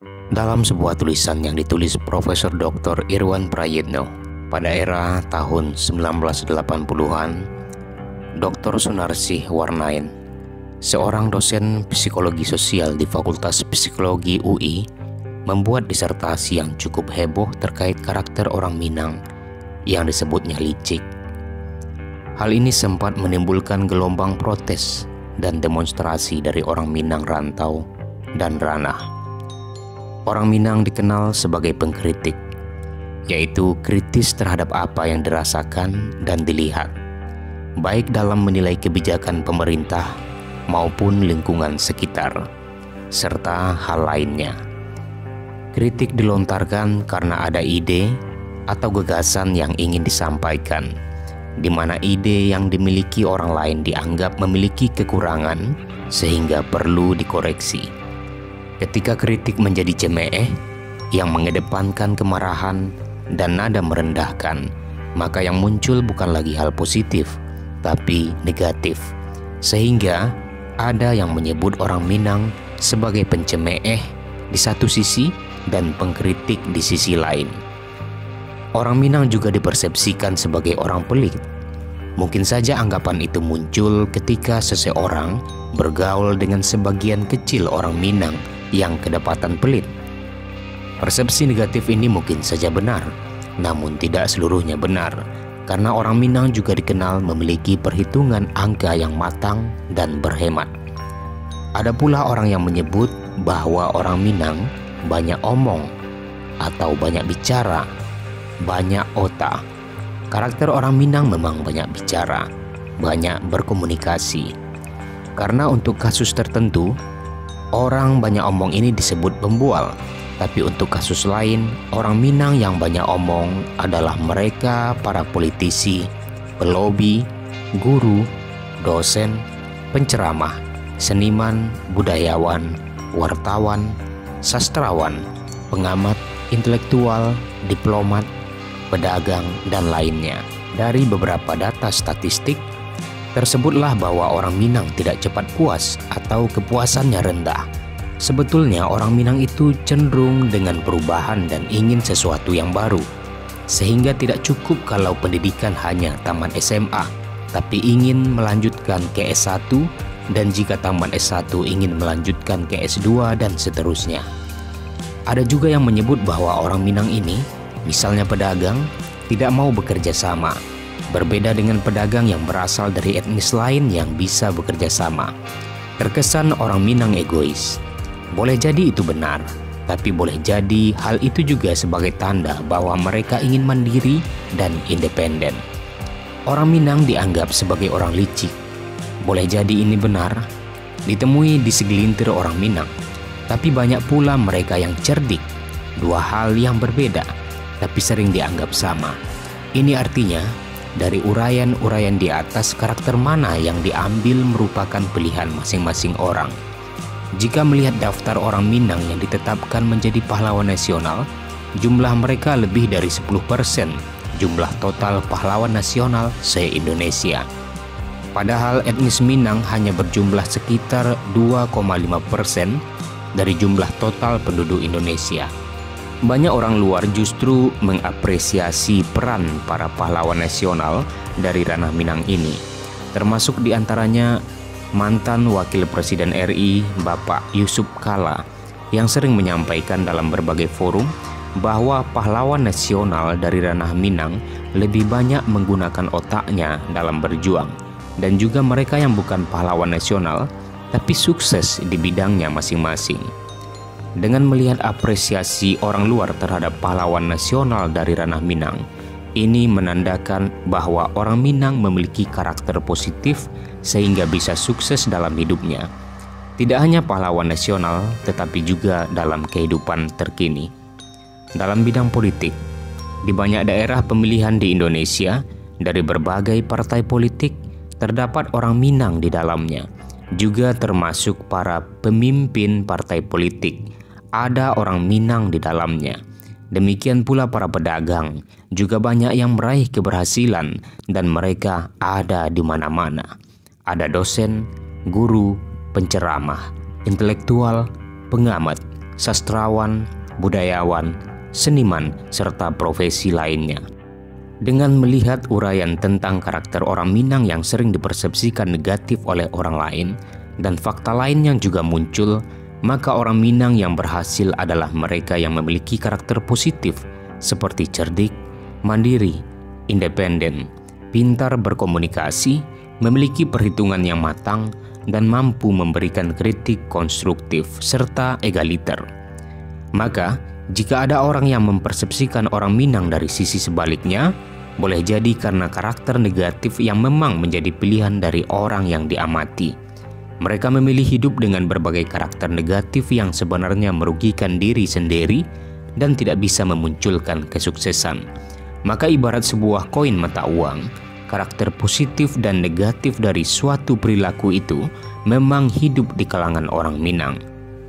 Dalam sebuah tulisan yang ditulis Profesor Dr. Irwan Prayitno pada era tahun 1980-an, Dr. Sunarsih Warnain, seorang dosen psikologi sosial di Fakultas Psikologi UI, membuat disertasi yang cukup heboh terkait karakter orang Minang yang disebutnya licik. Hal ini sempat menimbulkan gelombang protes dan demonstrasi dari orang Minang rantau dan ranah. Orang Minang dikenal sebagai pengkritik, yaitu kritis terhadap apa yang dirasakan dan dilihat, baik dalam menilai kebijakan pemerintah maupun lingkungan sekitar, serta hal lainnya. Kritik dilontarkan karena ada ide atau gagasan yang ingin disampaikan, di mana ide yang dimiliki orang lain dianggap memiliki kekurangan sehingga perlu dikoreksi. Ketika kritik menjadi cemeh yang mengedepankan kemarahan dan nada merendahkan, maka yang muncul bukan lagi hal positif, tapi negatif. Sehingga ada yang menyebut orang Minang sebagai pencemeh di satu sisi dan pengkritik di sisi lain. Orang Minang juga dipersepsikan sebagai orang pelit. Mungkin saja anggapan itu muncul ketika seseorang bergaul dengan sebagian kecil orang Minang yang kedapatan pelit. Persepsi negatif ini mungkin saja benar, namun tidak seluruhnya benar, karena orang Minang juga dikenal memiliki perhitungan angka yang matang dan berhemat. Ada pula orang yang menyebut bahwa orang Minang banyak omong atau banyak bicara, banyak otak. Karakter orang Minang memang banyak bicara, banyak berkomunikasi. Karena untuk kasus tertentu, orang banyak omong ini disebut pembual. Tapi untuk kasus lain, orang Minang yang banyak omong adalah mereka para politisi, pelobi, guru, dosen, penceramah, seniman, budayawan, wartawan, sastrawan, pengamat, intelektual, diplomat, pedagang, dan lainnya. Dari beberapa data statistik, tersebutlah bahwa orang Minang tidak cepat puas atau kepuasannya rendah. Sebetulnya orang Minang itu cenderung dengan perubahan dan ingin sesuatu yang baru. Sehingga tidak cukup kalau pendidikan hanya tamat SMA, tapi ingin melanjutkan ke S1, dan jika tamat S1 ingin melanjutkan ke S2 dan seterusnya. Ada juga yang menyebut bahwa orang Minang ini, misalnya pedagang, tidak mau bekerja sama. Berbeda dengan pedagang yang berasal dari etnis lain yang bisa bekerja sama. Terkesan orang Minang egois. Boleh jadi itu benar, tapi boleh jadi hal itu juga sebagai tanda bahwa mereka ingin mandiri dan independen. Orang Minang dianggap sebagai orang licik. Boleh jadi ini benar, ditemui di segelintir orang Minang. Tapi banyak pula mereka yang cerdik. Dua hal yang berbeda, tapi sering dianggap sama. Ini artinya, dari uraian-uraian di atas, karakter mana yang diambil merupakan pilihan masing-masing orang. Jika melihat daftar orang Minang yang ditetapkan menjadi pahlawan nasional, jumlah mereka lebih dari 10% jumlah total pahlawan nasional se-Indonesia. Padahal etnis Minang hanya berjumlah sekitar 2,5% dari jumlah total penduduk Indonesia. Banyak orang luar justru mengapresiasi peran para pahlawan nasional dari ranah Minang ini, termasuk diantaranya mantan Wakil Presiden RI Bapak Yusuf Kala, yang sering menyampaikan dalam berbagai forum bahwa pahlawan nasional dari ranah Minang lebih banyak menggunakan otaknya dalam berjuang, dan juga mereka yang bukan pahlawan nasional tapi sukses di bidangnya masing-masing. Dengan melihat apresiasi orang luar terhadap pahlawan nasional dari ranah Minang, ini menandakan bahwa orang Minang memiliki karakter positif sehingga bisa sukses dalam hidupnya. Tidak hanya pahlawan nasional, tetapi juga dalam kehidupan terkini. Dalam bidang politik, di banyak daerah pemilihan di Indonesia, dari berbagai partai politik, terdapat orang Minang di dalamnya. Juga termasuk para pemimpin partai politik, ada orang Minang di dalamnya. Demikian pula para pedagang, juga banyak yang meraih keberhasilan dan mereka ada di mana-mana. Ada dosen, guru, penceramah, intelektual, pengamat, sastrawan, budayawan, seniman, serta profesi lainnya. Dengan melihat uraian tentang karakter orang Minang yang sering dipersepsikan negatif oleh orang lain dan fakta lain yang juga muncul, maka orang Minang yang berhasil adalah mereka yang memiliki karakter positif seperti cerdik, mandiri, independen, pintar berkomunikasi, memiliki perhitungan yang matang, dan mampu memberikan kritik konstruktif serta egaliter. Maka, jika ada orang yang mempersepsikan orang Minang dari sisi sebaliknya, boleh jadi karena karakter negatif yang memang menjadi pilihan dari orang yang diamati. Mereka memilih hidup dengan berbagai karakter negatif yang sebenarnya merugikan diri sendiri dan tidak bisa memunculkan kesuksesan. Maka ibarat sebuah koin mata uang, karakter positif dan negatif dari suatu perilaku itu memang hidup di kalangan orang Minang.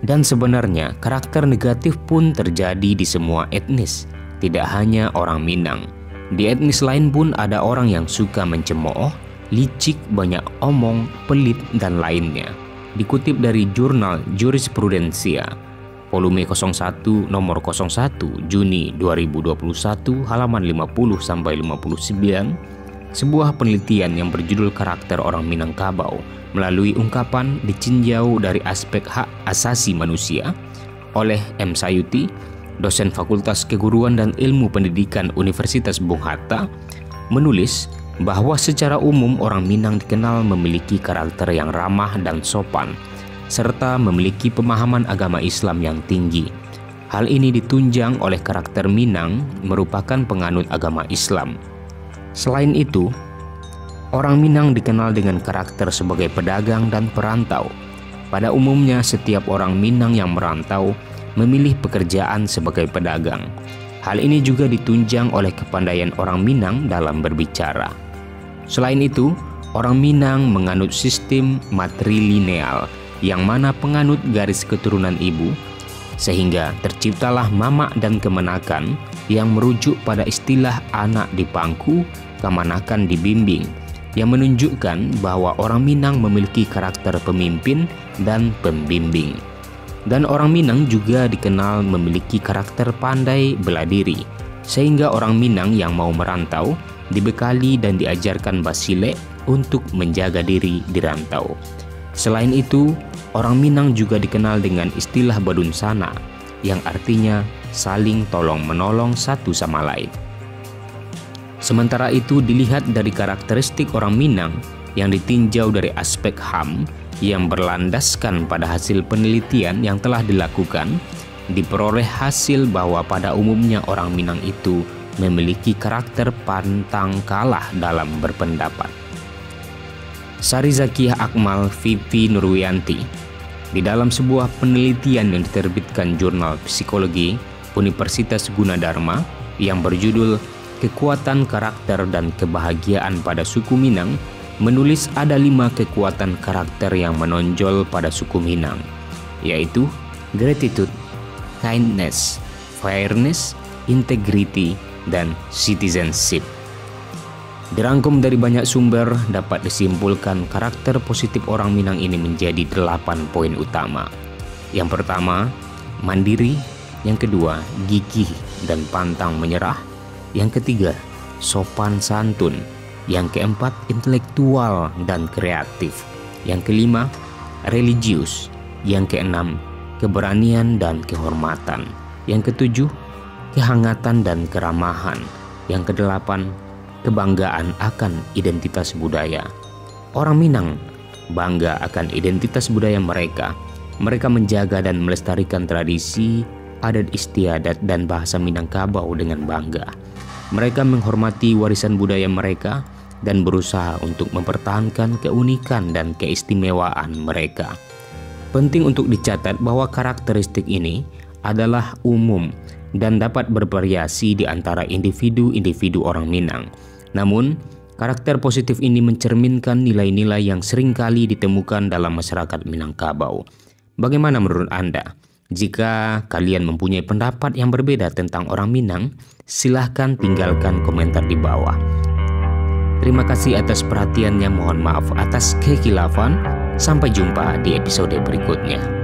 Dan sebenarnya karakter negatif pun terjadi di semua etnis, tidak hanya orang Minang. Di etnis lain pun ada orang yang suka mencemooh, licik, banyak omong, pelit, dan lainnya. Dikutip dari jurnal Jurisprudensia, volume 01 nomor 01 Juni 2021 halaman 50-59, sebuah penelitian yang berjudul Karakter Orang Minangkabau melalui ungkapan ditinjau dari aspek hak asasi manusia oleh M. Sayuti, dosen Fakultas Keguruan dan Ilmu Pendidikan Universitas Bung Hatta, menulis bahwa secara umum orang Minang dikenal memiliki karakter yang ramah dan sopan, serta memiliki pemahaman agama Islam yang tinggi. Hal ini ditunjang oleh karakter Minang merupakan penganut agama Islam. Selain itu, orang Minang dikenal dengan karakter sebagai pedagang dan perantau. Pada umumnya, setiap orang Minang yang merantau memilih pekerjaan sebagai pedagang. Hal ini juga ditunjang oleh kepandaian orang Minang dalam berbicara. Selain itu, orang Minang menganut sistem matrilineal, yang mana penganut garis keturunan ibu, sehingga terciptalah mama dan kemenakan yang merujuk pada istilah anak dipangku, kemanakan dibimbing, yang menunjukkan bahwa orang Minang memiliki karakter pemimpin dan pembimbing. Dan orang Minang juga dikenal memiliki karakter pandai bela diri, sehingga orang Minang yang mau merantau dibekali dan diajarkan basile untuk menjaga diri di rantau. Selain itu, orang Minang juga dikenal dengan istilah badunsana, yang artinya saling tolong-menolong satu sama lain. Sementara itu, dilihat dari karakteristik orang Minang yang ditinjau dari aspek HAM yang berlandaskan pada hasil penelitian yang telah dilakukan, diperoleh hasil bahwa pada umumnya orang Minang itu memiliki karakter pantang kalah dalam berpendapat. Sari Zakiyah Akmal Vivi Nurwianti di dalam sebuah penelitian yang diterbitkan Jurnal Psikologi Universitas Gunadarma yang berjudul Kekuatan Karakter dan Kebahagiaan pada Suku Minang, menulis ada 5 kekuatan karakter yang menonjol pada suku Minang, yaitu gratitude, kindness, fairness, integrity, dan citizenship. Dirangkum dari banyak sumber, dapat disimpulkan karakter positif orang Minang ini menjadi 8 poin utama. Yang pertama, mandiri. Yang kedua, gigih dan pantang menyerah. Yang ketiga, sopan santun. Yang keempat, intelektual dan kreatif. Yang kelima, religius. Yang keenam, keberanian dan kehormatan. Yang ketujuh, kehangatan dan keramahan. Yang kedelapan, kebanggaan akan identitas budaya. Orang Minang bangga akan identitas budaya mereka. Mereka menjaga dan melestarikan tradisi, adat istiadat, dan bahasa Minangkabau dengan bangga. Mereka menghormati warisan budaya mereka dan berusaha untuk mempertahankan keunikan dan keistimewaan mereka. Penting untuk dicatat bahwa karakteristik ini adalah umum dan dapat bervariasi di antara individu-individu orang Minang. Namun, karakter positif ini mencerminkan nilai-nilai yang seringkali ditemukan dalam masyarakat Minangkabau. Bagaimana menurut Anda? Jika kalian mempunyai pendapat yang berbeda tentang orang Minang, silahkan tinggalkan komentar di bawah. Terima kasih atas perhatiannya, mohon maaf atas kekhilafan. Sampai jumpa di episode berikutnya.